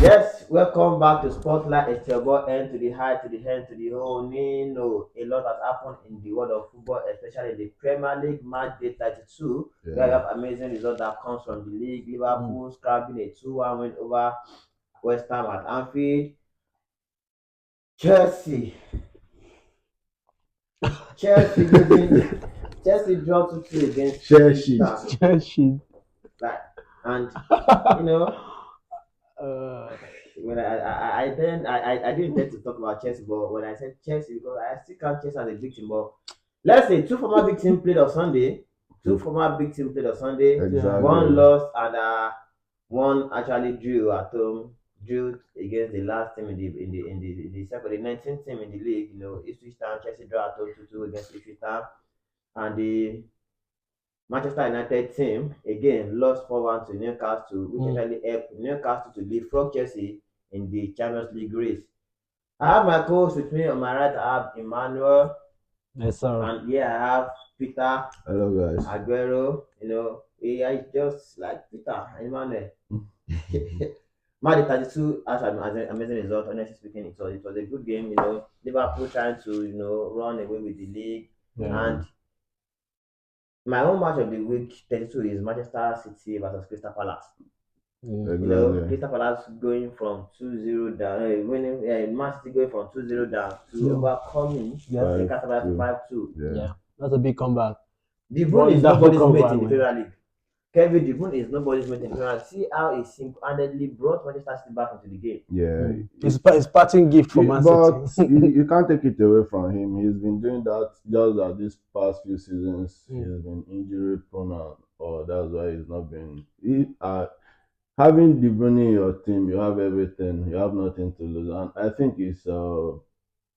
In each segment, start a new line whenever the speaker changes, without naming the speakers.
Yes, welcome back to Spotlight. It's your boy N to the high, to the hand, to the whole Nino. A lot has happened in the world of football, especially the Premier League match day 32, where you
Yeah.
have amazing result that comes from the league. Liverpool scrapping a 2-1 win over West Ham at Anfield. Chelsea. Chelsea losing. Chelsea dropped 2-2 against
Chelsea.
Ipswich.
Chelsea.
Like, and you know, when I didn't intend to talk about Chelsea, but when I said Chelsea, because I still count Chelsea as a victim. But let's say two former big teams played on Sunday. Two former big teams played on Sunday.
Exactly.
One lost and one actually drew at home. Drew against the last team in the second, the 19th team in the league. You know, Ipswich Town. Chelsea draw at home 2-2 against Ipswich Town, and the Manchester United team again lost 4-1 to Newcastle, which actually helped Newcastle to leapfrog Chelsea in the Champions League race. I have my co-host with me on my right. I have Emmanuel,
Yes, sir.
and here I have Peter
Hello, guys.
Aguero. You know, he is just like Peter Emmanuel. Match 32 has an amazing result. Honestly speaking, it was a good game. You know, Liverpool trying to run away with the league, and my own match of the week 32 is Manchester City versus Crystal Palace. You know, Crystal Palace going from 2-0 down, winning, Man City going from 2-0 down to overcoming Newcastle 5-2.
Yeah, that's a big comeback.
De Bruyne is nobody's mate in the Premier League. Kevin De Bruyne is nobody's mate in the Premier League. See how he single-handedly brought Manchester City back into the game.
Yeah.
It's parting gift for Man
But
City.
you can't take it away from him. He's been doing that just that these past few seasons. He's been injury prone, or that's why he's not been. Having De Bruyne in your team, you have everything. You have nothing to lose, and I think it's low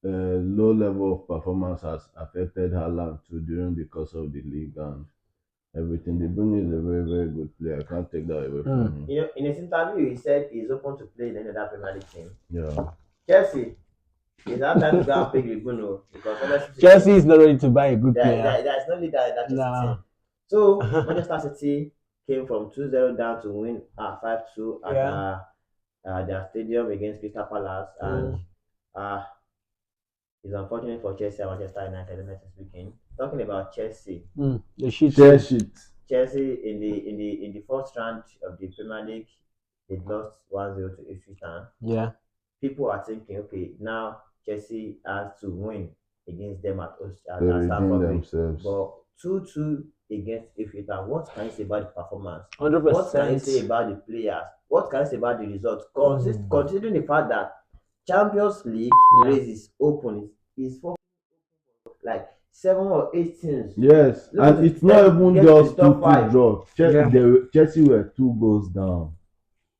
level of performance has affected Haaland too during the course of the league and everything. De Bruyne is a very, very good player. I can't take that away from him.
You know, in his interview, he said he's open to play in another Premier League team.
Yeah.
Chelsea, it's that time to go and pick De Bruyne because honestly,
Chelsea is not ready to buy a good player.
There's no leader in that Chelsea team. So Manchester City came from 2-0 down to win 5-2 at their stadium against Crystal Palace, and it's unfortunate for Chelsea and Manchester United, honestly speaking. Talking about Chelsea, Chelsea in the first round of the Premier League, they lost 1-0 to Ipswich Town.
Yeah.
People are thinking, okay, now Chelsea has to win against them at Stamford Bridge. But 2-2 against Ipswich Town. What can you say about the performance?
100%.
What can you say about the players? What can you say about the results? Considering the fact that Champions League race is open, is for like 7 or 8 teams.
Yes, and it's not even just 2-2 draw. Chelsea were 2 goals down.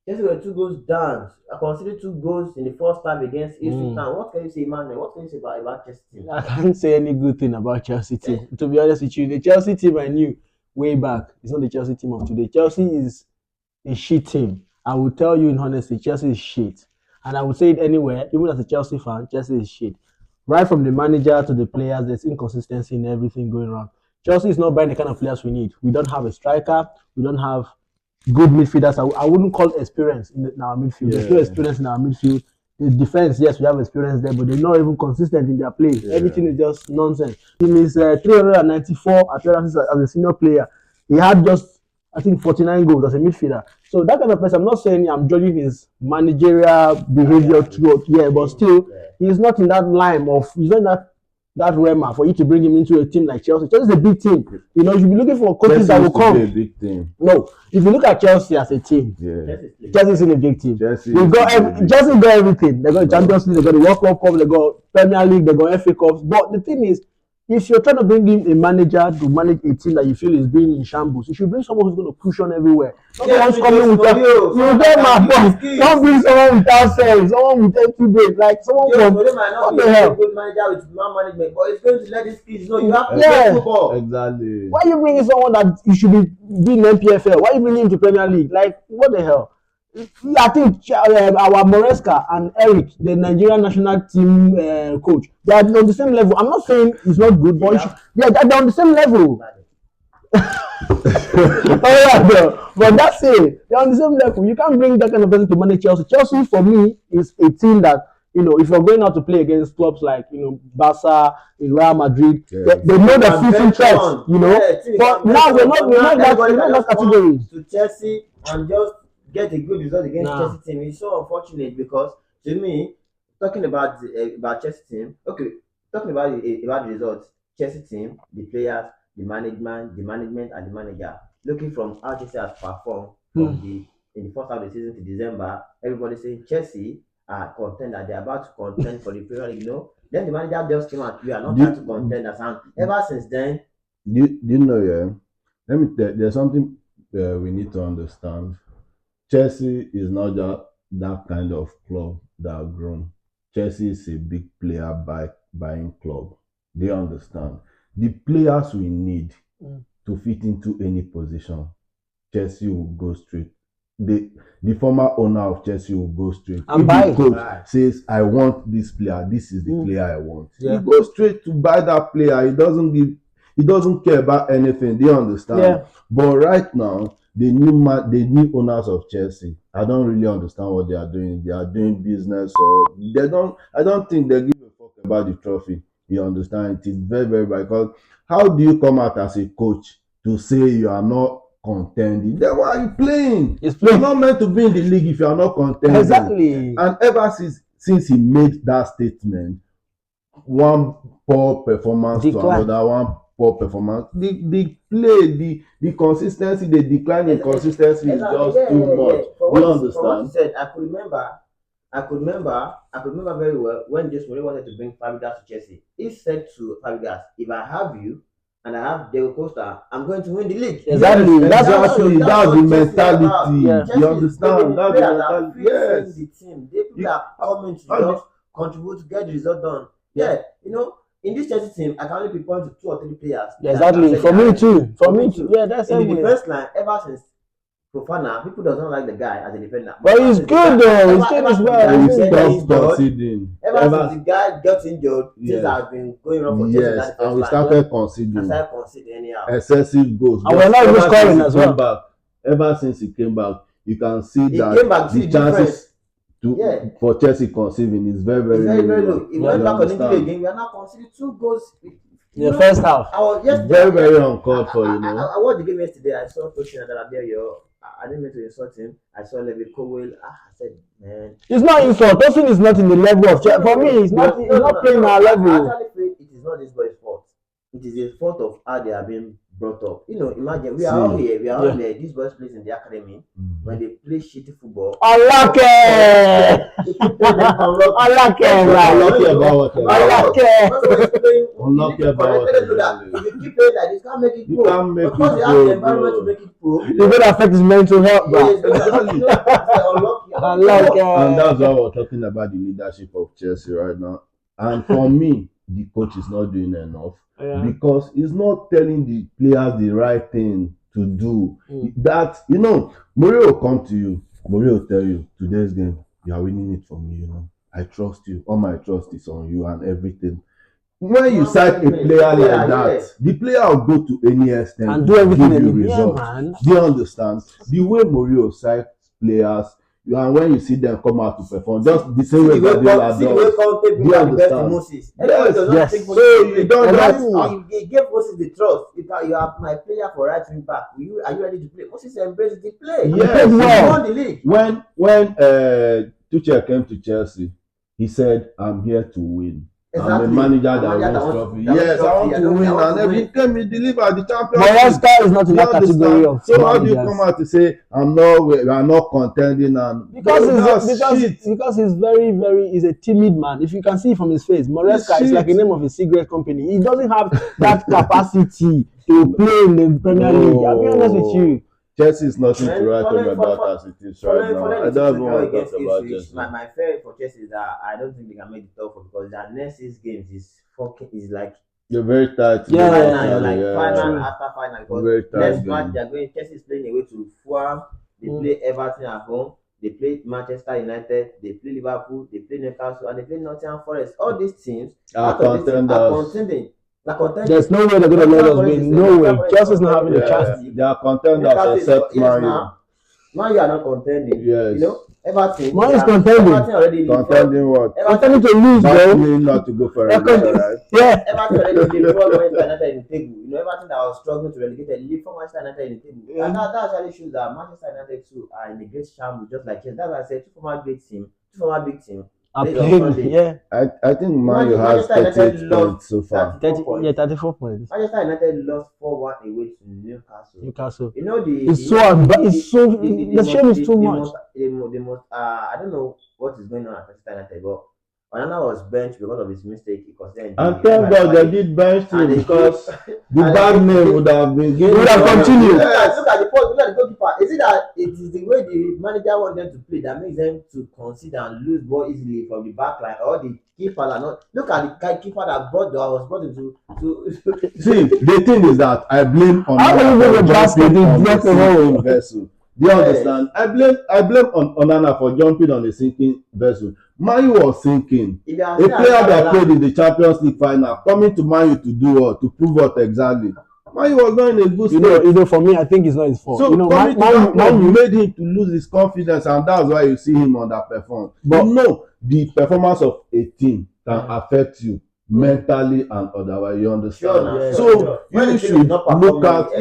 Chelsea were 2 goals down. I consider 2 goals in the first time against Ipswich Town. What can you say, Emmanuel? What can you say about Chelsea team?
I can't say any good thing about Chelsea team. To be honest with you, the Chelsea team I knew way back is not the Chelsea team of today. Chelsea is a shit team. I will tell you in honesty, Chelsea is shit. And I would say it anywhere, even as a Chelsea fan, Chelsea is shit. Right from the manager to the players, there's inconsistency in everything going on. Chelsea is not buying the kind of players we need. We don't have a striker. We don't have good midfielders. I wouldn't call experience in our midfield. There's no experience in our midfield. The defense, yes, we have experience there, but they're not even consistent in their play. Everything is just nonsense. In his 394 appearances as a senior player, he had just, I think, 49 goals as a midfielder. So that kind of person, I'm not saying I'm judging his managerial behavior but still, he's not in that line of, he's not in that realm for you to bring him into a team like Chelsea. Chelsea is a big team. You know, you should be looking for coaches that will come.
Be a big team.
No, if you look at Chelsea as a team, Chelsea is in a big team. Chelsea got everything. They got Champions League, they got the World Cup, they got Premier League, they got FA Cups. But the thing is, if you're trying to bring in a manager to manage a team that you feel is being in shambles, you should bring someone who's going to push on everywhere. Someone's coming without you get my point. Don't bring someone without sense, someone with empty days, like someone from
what the hell? Good manager with man management, but it's going to let these kids know you have to play football.
Exactly.
Why are you bringing someone that you should be being MPFL? Why are you bringing him to Premier League? Like, what the hell? I think our Maresca and Eric, the Nigerian national team coach, they are on the same level. I'm not saying he's not good, but they're on the same level. Oh yeah, bro. But that's it. They're on the same level. You can't bring that kind of person to manage Chelsea. Chelsea, for me, is a team that if you're going out to play against clubs like Barca, in Real Madrid,
Yeah,
they know the
can
season
bet
threats.
on. Yeah, team you
But
can bet
now
on. But now everybody
we're
can
not that
just come
category.
to Chelsea and just get a good result against
Nah.
Chelsea team. It's so unfortunate because to me, talking about Chelsea team, okay, talking about the results, Chelsea team, the players, the management and the manager. Looking from how Chelsea has performed from
Hmm.
the in the first half of the season to December, everybody saying Chelsea are contender. They're about to contend for the Premier League. Then the manager just came out. We are not trying to
Do,
contend as and ever since then.
do you know, yeah? Let me tell there's something we need to understand. Chelsea is not that kind of club that have grown. Chelsea is a big player buying club. They understand. The players we need to fit into any position, Chelsea will go straight. The former owner of Chelsea will go straight.
And
If
buy.
the coach
Right.
says, I want this player, this is the player I want.
Yeah.
He goes straight to buy that player. He doesn't care about anything. Do you understand?
Yeah.
But right now, the new owners of Chelsea, I don't really understand what they are doing. They are doing business, or they don't. I don't think they give a fuck about the trophy. You understand? It is very, very bad. Because how do you come out as a coach to say you are not contending? Then why are you playing?
It's
You're
playing.
not meant to be in the league if you are not contending.
Exactly.
And ever since he made that statement, one poor performance
Decline.
to another, one poor performance. The play, the consistency, the decline in consistency is
Exactly.
just
Yeah,
too
yeah, yeah.
much. Do you
From what you
understand?
said, I could remember very well when Jose Mourinho wanted to bring Fabregas to Chelsea. He said to Fabregas, "If I have you and I have Diego Costa, I'm going to win the league."
Exactly.
Yes,
That's
exactly.
That's
That's
what
the
Chelsea is all about.
mentality.
Yeah.
You
Chelsea is bringing
understand?
in
That's the
players that are
mentality.
fixing
Yes.
the team. They people
You,
that are coming to
how the,
just contribute to get the result done. Yeah, in this Chelsea team, I can only pinpoint to two or three players
Yeah,
that can
exactly.
set
For
their
me
energy.
too. For me too. Yeah, that's
In the
everywhere.
defense line, ever since Fofana, people does not like the guy as a defender.
But
ever
he's
since the
good
guy,
though. He's
ever,
good
ever
as
since the
well.
guy
we
He's
get
doing
stop
good.
injured,
conceding.
ever since the guy got injured, things
Yes.
have been going wrong for Chelsea in
Yes,
that
and
defense
we
line.
started
And
conceding
started conceding anyhow.
excessive goals.
And we're not even
Ever
scoring
since
as
he came
well.
back, ever since he came back, you can see
He
that
came back, see
the
the difference.
chances
Yeah,
for Chelsea conceiving is very,
it's
very
very, very
minimal.
low. He
Yeah.
went
You
back on injury
understand?
again. We are now conceding 2 goals.
In the first half.
I was
Very,
yesterday.
very uncalled for,
I watched the game yesterday. I saw Toshin and Adelaide. I didn't mean to insult him. I saw Levi Cowell. I said, man.
It's not insult. Tosin is not in the level of For me, he's not playing our
I
level.
actually feel it is not this boy's fault. It is a fault of how they are being brought up. Imagine we are all
See.
here. We are all
Yeah.
there. These boys play in the academy. When they play shitty football,
Unlucky.
they keep telling them
Unlucky,
Unlucky about what?
Unlucky.
Unlucky about what?
If you keep playing like this, you can't make it
You
grow.
can't make
Because
it
you have the
grow,
environment
bro.
to make it grow.
It will affect his mental health, bro.
Yes,
Exactly.
Unlucky.
And that's why we're talking about the leadership of Chelsea right now. And for me, the coach is not doing enough because he's not telling the players the right thing to do. That, Mourinho will come to you. Mourinho will tell you, today's game, you are winning it for me, I trust you. All my trust is on you and everything. When you sign a player like that, the player will go to any extent
and do everything
give you
in
results.
man.
Do you understand? The way Mourinho signs players, and when you see them come out to perform, just the same way Guardiola does.
See the way Conte bring out the best in Moses. Everybody does not think Moses
So
will
you
play.
don't
He gave Moses the trust. If you are my player for right wing back, are you ready to play? Moses embraced the play.
Yes,
he won the league.
When Tuchel came to Chelsea, he said, "I'm here to win.
Exactly.
I'm a manager that wins trophy. Yes, I want to win." And every time he delivered the Champions League.
Maresca is not in that category of
So how do you come out to say we are not contending and
because he's very, very he's a timid man. If you can see from his face, Maresca is like a name of a cigarette company. He doesn't have that capacity to play in the Premier League. I'll be honest with you.
Chelsea is nothing to write home about as it is right now. I don't want to talk about Chelsea.
My fear for Chelsea is that I don't think they can make the top four because their next 6 games is like
you're very tight.
Final after final. Because next match Chelsea is playing away to Fulham. They play Everton at home. They play Manchester United. They play Liverpool. They play Newcastle and they play Nottingham Forest. All these teams
are contending.
Like contending.
There's no way they're gonna let us win. No way. Chelsea's not having a chance.
They are contenders except
yes,
Man U.
now. Man U are not contending.
Yes.
You know, Everton.
Man is contending.
Everton already
Contending what?
Contending to lose,
Not
bro.
playing not to go for a
Everton-
right?
Yeah.
Everton already leapfrogged Manchester United in the table. You know, Everton that was struggling to relegate leapfrogged Manchester United in the table.
Yeah.
And that actually shows that Manchester United too are in a great shambles, just like Chelsea. That's why I said two former big team.
I
Played on
played,
Sunday.
yeah.
I think Man U has
Manchester United
38
lost
points so far.
34 points.
Manchester United lost 4-1 away to Newcastle.
Newcastle.
You know the
It's so the shame is too much.
The most I don't know what is going on at Manchester United, but Onana was benched because of his mistake.
And thank God they did bench him because the bad name would have been given.
Would have continued.
Look at the goalkeeper. Is it that it is the way the manager wants them to play that makes them to concede and lose ball easily from the back line, or the keeper are not? Look at the guy keeper that was brought into to
See, the thing is that I blame on
How can you blame the basket in drop the whole
vessel? Do you understand? I blame on Onana for jumping on a sinking vessel. Man U was sinking. A player that played in the Champions League final coming to Man U to do what? To prove what exactly? Man U was not in a good state.
You know, for me, I think it's not his fault.
So Man U made him to lose his confidence, and that's why you see him underperform. But no, the performance of a team can affect you mentally and otherwise. You understand? So you should look at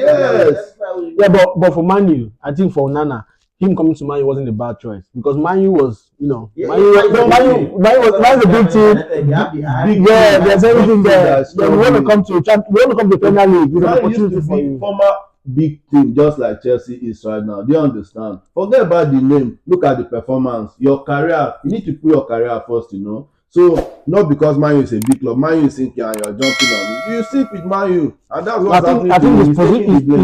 Yeah, but for Man U, I think for Onana, him coming to Man U wasn't a bad choice because Man U was, you know, Man U was a big team. Yeah, there's everything there. Then we want to come to the Premier League. It's an opportunity for you.
Former big team just like Chelsea is right now. Do you understand? Forget about the name. Look at the performance. Your career. You need to put your career first. You know. So not because Man U is a big club, Man U is sinking and you're jumping on it. You sink with Man U, and that's what's happening.
I think his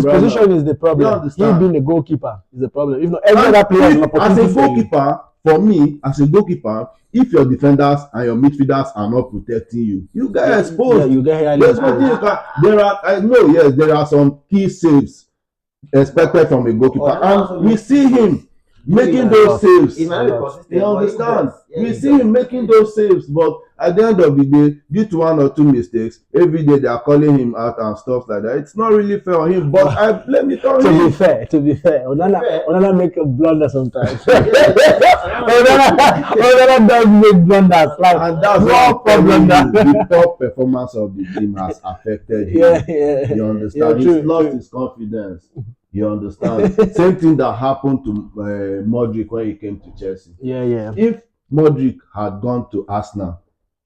position is the problem. He being the goalkeeper is the problem. If not, every other player is an opportunity.
As a goalkeeper, for me, as a goalkeeper, if your defenders and your midfielders are not protecting you, you get exposed.
Yeah, you get
There's nothing you can. There are some key saves expected from a goalkeeper, and we see him making those saves. You understand? We see him making those saves, but at the end of the day, due to one or two mistakes, every day they are calling him out and stuff like that. It's not really fair on him, but I blame it on him.
To be fair, Onana make a blunder sometimes. Onana does make blunders,
and that's no problem. The top performance of the team has affected him.
Yeah.
You understand? He's lost his confidence. You understand? Same thing that happened to Modric when he came to Chelsea.
Yeah.
If Modric had gone to Arsenal,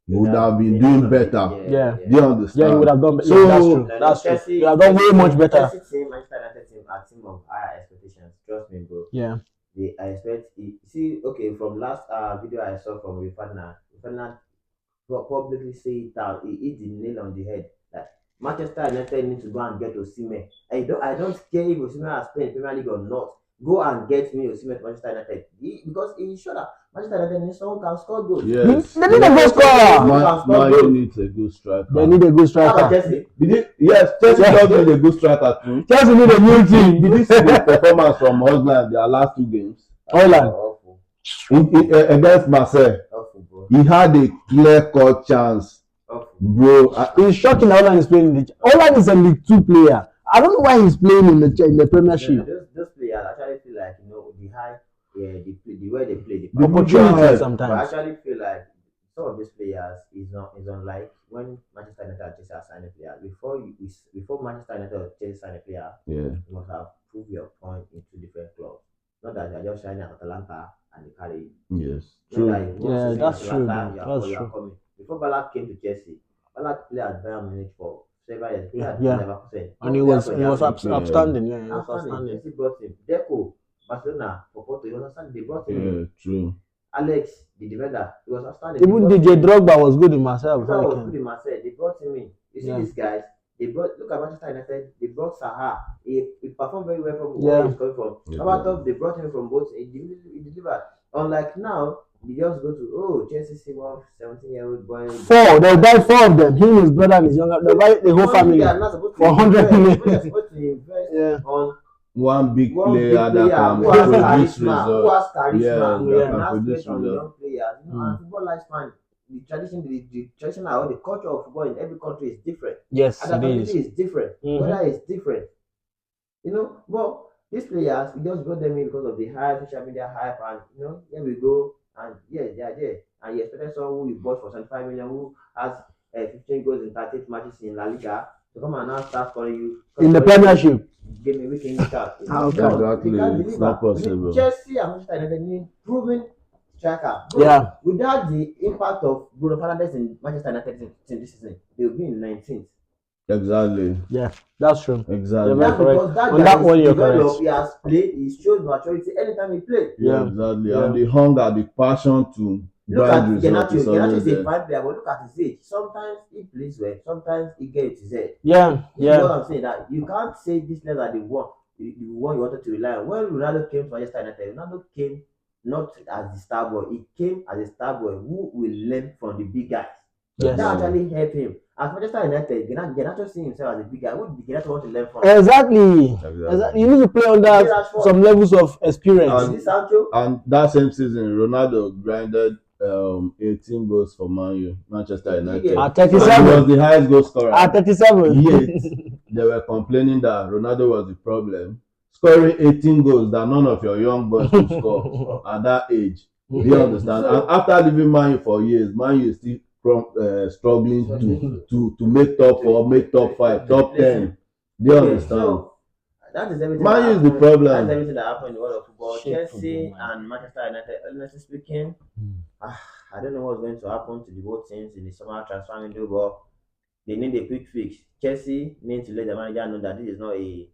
he would have been doing better.
Yeah.
Do you understand?
Yeah, he would have done better.
So,
that's true. He would have done way much better.
Chelsea team, Manchester United team are team of higher expectations. Trust me, bro.
Yeah.
I expect. See, okay, from last video I saw from Rifana publicly say it out. He hit the nail on the head. That Manchester United need to go and get Osimhen. I don't care if Osimhen has played in Premier League or not. Go and get me Osimhen to Manchester United because he showed that Manchester United needs someone who can score goals.
Yes.
They need a good scorer.
Man needs a good striker.
They need a good striker.
Chelsea does need a good striker too.
Chelsea need a new team.
Did you see the performance from Haaland their last two games?
Haaland.
Against Marseille. He had a clear-cut chance. Bro,
it's shocking that Haaland is playing in the Haaland is a League 2 player. I don't know why he's playing in the Premiership.
Those players actually feel like the way they play
the opportunity sometimes.
But I actually feel like some of these players is unlike when Manchester United and Chelsea sign a player. Before Manchester United or Chelsea sign a player, you must have proved your point in two different clubs. Not that they're just signing at Atalanta and they carry you.
Yes. True.
That's true. That's true.
Before Ballack came to Chelsea, Ballack played at Bayern Munich for several years.
And he was outstanding. Yeah, he was outstanding.
Chelsea brought him. Deco, Barcelona for Porto, he was outstanding. They brought him in.
True.
Alex, the defender, he was outstanding.
Even DJ Drogba was good in Marseille.
They brought him in. You see these guys. Look at Manchester United. They brought Saha. He performed very well from where he's coming from. Top, they brought him from both. He delivered. Unlike now, they just go to Chelsea see one 17-year-old boy.
They buy 4 of them. Him, his brother, and his younger. They buy the whole family for 100 million.
They're supposed to invest on
one big player that can
produce results. Who has charisma?
That can produce
results. Young players. And football lifespan. the traditional or the culture of football in every country is different.
Yes, it
Adaptability
is.
is different. Weather is different. But these players, we just brought them in because of the hype, social media hype, and here we go, and yes, they are there. And you expected someone who you bought for 75 million, who has 15 goals in 38 matches in La Liga, to come and now start scoring you
In the Premiership.
Game a week in Newcastle. It's
How
not
come?
done. They
Exactly.
can't
It's
deliver.
not possible.
Chelsea and Manchester United need proven striker. Bro,
Yeah.
without the impact of Bruno Fernandes in Manchester United in this season, they will be in 19th.
Exactly.
Yeah, that's true.
Exactly.
You're very
That's
correct.
because that
On
guy
that
is
one, you're
developed,
correct.
he has played, he shows maturity anytime he plays.
Yeah,
Yeah.
exactly.
Yeah.
And the hunger, the passion to
Look at
grind result
Genacho.
is
Genacho
always
is a
there.
fine player, but look at his age. Sometimes he plays well, sometimes he gets his head.
Yeah,
This is what
yeah.
I'm saying, that you can't say this players are the one you wanted to rely on. When Ronaldo came to Manchester United, Ronaldo came not as the star boy, he came as a star boy who will learn from the big guys.
Yes.
That actually helped him. At Manchester United, Genacho seeing himself as a big guy. Who did Genacho want to learn from?
Exactly.
Exactly.
You need to play under some levels of experience.
Is this Sancho?
And that same season, Ronaldo grinded 18 goals for Manchester United.
At
And he
37.
was the highest goal scorer.
At 37.
Yet, they were complaining that Ronaldo was the problem. Scoring 18 goals that none of your young boys could score at that age. Do you understand?
So,
and after leaving Man U for years, Man U is still struggling to make top 4, make top 5, top 10. Do you understand?
So, that is everything.
Man U is the problem.
That's everything that happened in the world of football.
Shit,
Chelsea
football, man.
and Manchester United, honestly speaking, I don't know what's going to happen to the both teams in the summer transfer window, but they need a quick fix. Chelsea need to let the manager know that this is not a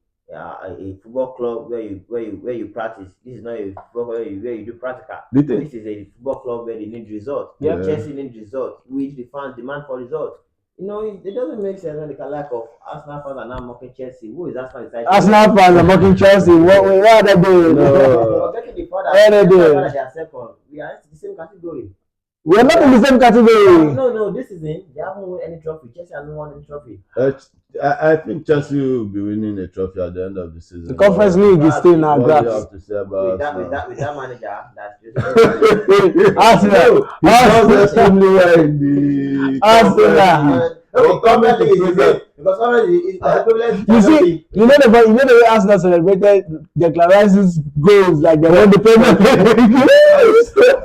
football club where you practice. This is not a football where you do practical. This is a football club where they need results.
Yeah.
Chelsea need results, which the fans demand for results. It doesn't make sense when the lack of Arsenal fans are now mocking Chelsea. Who is Arsenal?
Arsenal fans are mocking Chelsea. What are they doing?
No.
Forgetting the
What
fact
are they doing?
that they are second. We are in the same category.
We are not in the same category.
No, this season they haven't won any trophy. Chelsea hasn't won any trophy.
I think Chelsea will be winning a trophy at the end of the season.
The Conference League is still in our
What do you
grasp.
have to say about
With that manager, that's
Arsenal.
He does extremely well in the
Arsenal.
Conference League is the same because Conference is equivalent to
You
Champions
see,
League.
you know the way Arsenal celebrated Declan Rice's goals like they won the Premier League.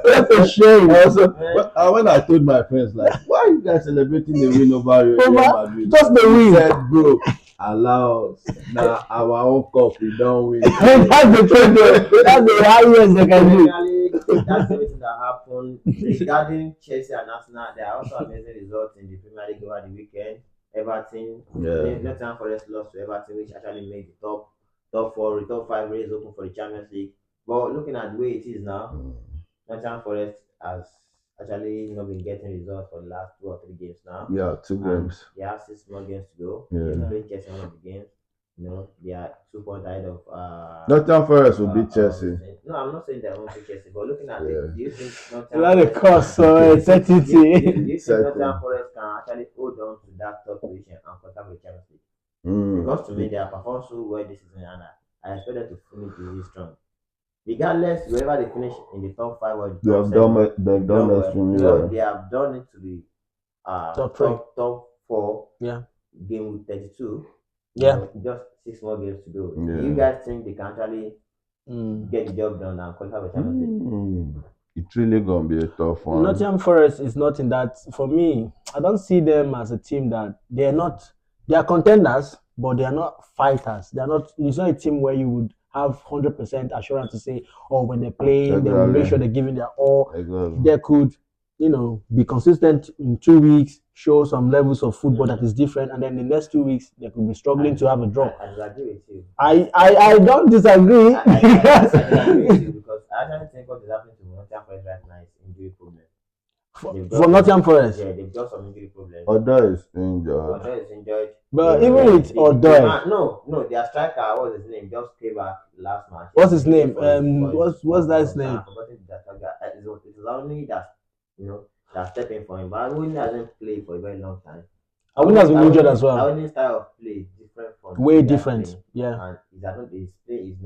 That's a shame.
Also, when I told my friends, like, why are you guys celebrating the win over Real Madrid?
Just the win.
He said, bro, allow us. Now our own cup, we don't win.
That's the truth. That's the highest they can do.
Finally, that's everything that happened regarding Chelsea and Arsenal. There are also amazing results in the Premier League over the weekend. Everton, Nottingham Forest lost to Everton, which actually made the top 4, the top 5 race open for the Champions League. But looking at the way it is now, Nottingham Forest has actually not been getting results for the last 2 or 3 games now.
Yeah, 2 games.
They have 6 more games to go.
Yeah.
They played Chelsea one of the games. They are 2 points ahead of
Nottingham Forest will beat Chelsea.
No, I'm not saying they won't beat Chelsea, but looking at it, do you think
Is that the cost or certainty?
do you think Nottingham Forest can actually hold on to that top position and contact with Champions League? Because to me, they are performed so well this season, and I expect them to finish really strong. Regardless, wherever they finish in the top 5 or the top 7,
they've done extremely well.
They have done it to the top 4 game with 32.
Yeah.
Just 6 more games to go.
Yeah.
Do you guys think they can actually get the job done and qualify for Champions League?
It's really gonna be a tough one.
Nottingham Forest is not in that. For me, I don't see them as a team that they are not. They are contenders, but they are not fighters. They are not. It's not a team where you would have 100% assurance to say, oh, when they're playing, they will make sure they're giving their all.
Exactly.
They could, be consistent in 2 weeks, show some levels of football that is different, and then the next 2 weeks they could be struggling to have a draw.
I agree with you.
I don't disagree.
I agree with you because I actually think what is happening to Nottingham Forest right now is injury problem.
For Nottingham Forest.
Yeah, they've got some injury problems.
Odo is injured.
But even with Odo,
no, their striker, what's his name, just came back last match.
What's his name? What's that his name?
It was only that that stepping for him, but Awoni hasn't played for a very long time.
Awoni has been injured as well.
Awoni's style of play is different from
way different. Yeah.
And his play is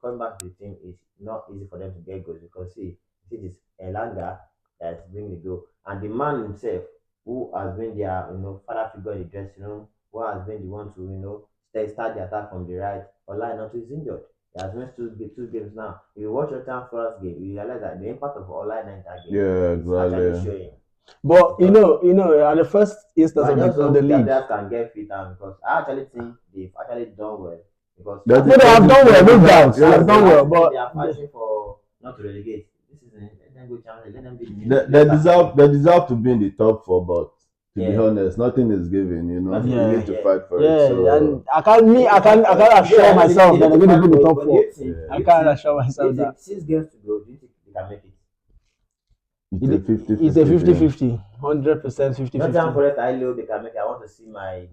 coming back to the team is not easy for them to get goals because see this Elanga that's bring the goal. And the man himself, who has been their father figure in the dressing room, who has been the one to start the attack from the right, online not is injured. He has missed two games now. If you watch Nottingham Forest game, you realize that the impact of online in that game
Yeah,
is actually
exactly.
showing.
But
Because
at the first instance
but I
of the
just
of the
hope their
league,
players can get fit and because I actually think they've actually done well. Because
They,
as
de-
no,
a
they
they,
have
team,
de-
done
they
well, no
deserve,
doubt. They have
yes,
done
as
well,
a team, they
but
are fighting for not to relegate. This season, let them go challenge, let them be the
they,
new
they
Newcastle
deserve
again.
they deserve to be in the top four, but to be
Yeah,
honest, nothing is given.
nothing
We
is
yeah,
need
given
to
yet.
fight for it.
yeah, and
So
They need to fight
I
for it.
can't
Yeah,
assure
I know they
myself that
need
they're
to
going to
fight
be in the
for it,
top
but do you
four.
think,
yeah,
do
I
you
can't
think,
assure
do you
myself that.
think 6 games to go, do you think they can make it?
it's a
It, it's a
50-50 thing.
50-50, 100% 50-50.
Nottingham Forest, I know they can make it. I want to see my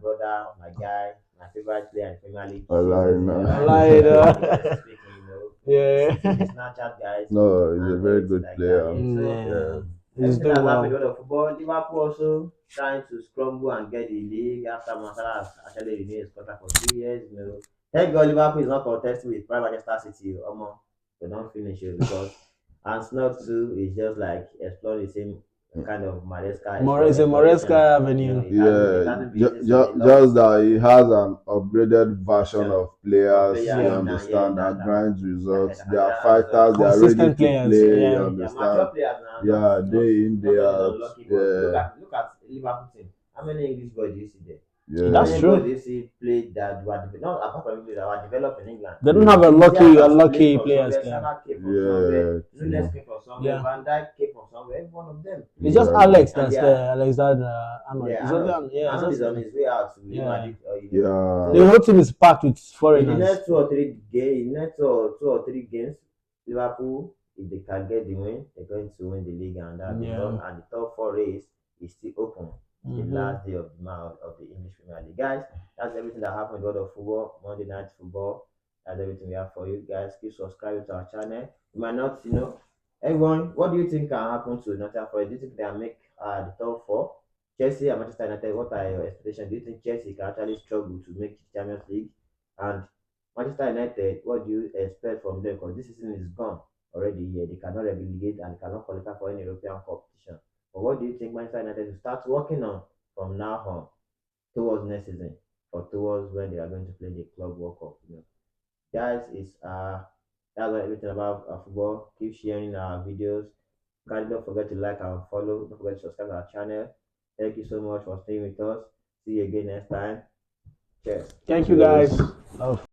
brother, my guy, my favorite player in Premier League,
Wallahi,
Chelsea,
no.
Premier League, honestly speaking,
Yeah.
sitting the Snapchat guys
No, he's a
and
very
everything
good
like that.
player.
Yeah. So
Yeah.
Yeah, he's
everything
doing
that's happened
well.
in the world of football, Liverpool also trying to scramble and get the league after Masala has actually renewed his contract for 2 years. Thank God Liverpool is not contesting with Prime Manchester City. They don't finish it because and Snot too is just like exploring the same kind of Maresca
It's a
exploration.
Maresca Avenue.
Yeah,
It hasn't been easy since they
just
lost
that he has an upgraded version
version
of
of
players.
player
You
Yeah.
understand that grinds results. They are
that result.
fighters. They are ready
Consistent
to
players.
play. You
Yeah.
They are mature
understand?
players now,
Yeah, day in,
not
day
all these
out.
unlucky boys.
Yeah,
Look at Liverpool team. How many English boys do you see there? How
That's
yeah,
many boys do
true.
you see play that were not apart from English that were developed in England?
They don't
yeah,
have
Diaz has played
unlucky
from
players
somewhere,
there.
Salah came from somewhere,
yeah,
Nunes
true.
came from somewhere,
Yeah.
Van Dijk came from somewhere, every one of them.
It's just
Exactly.
Alex
And
that's
they are
there, Alexander Arnold.
yeah,
It's just,
Arnold.
yeah, it's
Arnold
just
is on his way out to Real
yeah.
Madrid or
Yeah,
The
So
whole team is packed with
in the
foreigners.
next two or three games, Liverpool, if they can get the win, they're going to win the league and that
Yeah.
and the top four race is still open. The
Hmm.
last day of the month of the English Premier League. Guys, that's everything that happened in the world of football, Monday night football. That's everything we have for you guys. Keep subscribing to our channel. You might not, everyone, what do you think can happen to Nottingham Forest? Do you think they'll make the top four? Chelsea and Manchester United, what are your expectations? Do you think Chelsea can actually struggle to make the Champions League? And Manchester United, what do you expect from them? Because this season is gone already. Yeah, they cannot relegate and cannot qualify for any European competition. But what do you think Manchester United will start working on from now on towards next season or towards when they are going to play the Club World Cup? Guys, it's that's everything about football. Keep sharing our videos. Guys, don't forget to like and follow. Don't forget to subscribe to our channel. Thank you so much for staying with us. See you again next time. Cheers.
Thank you guys.
cheers.
Love.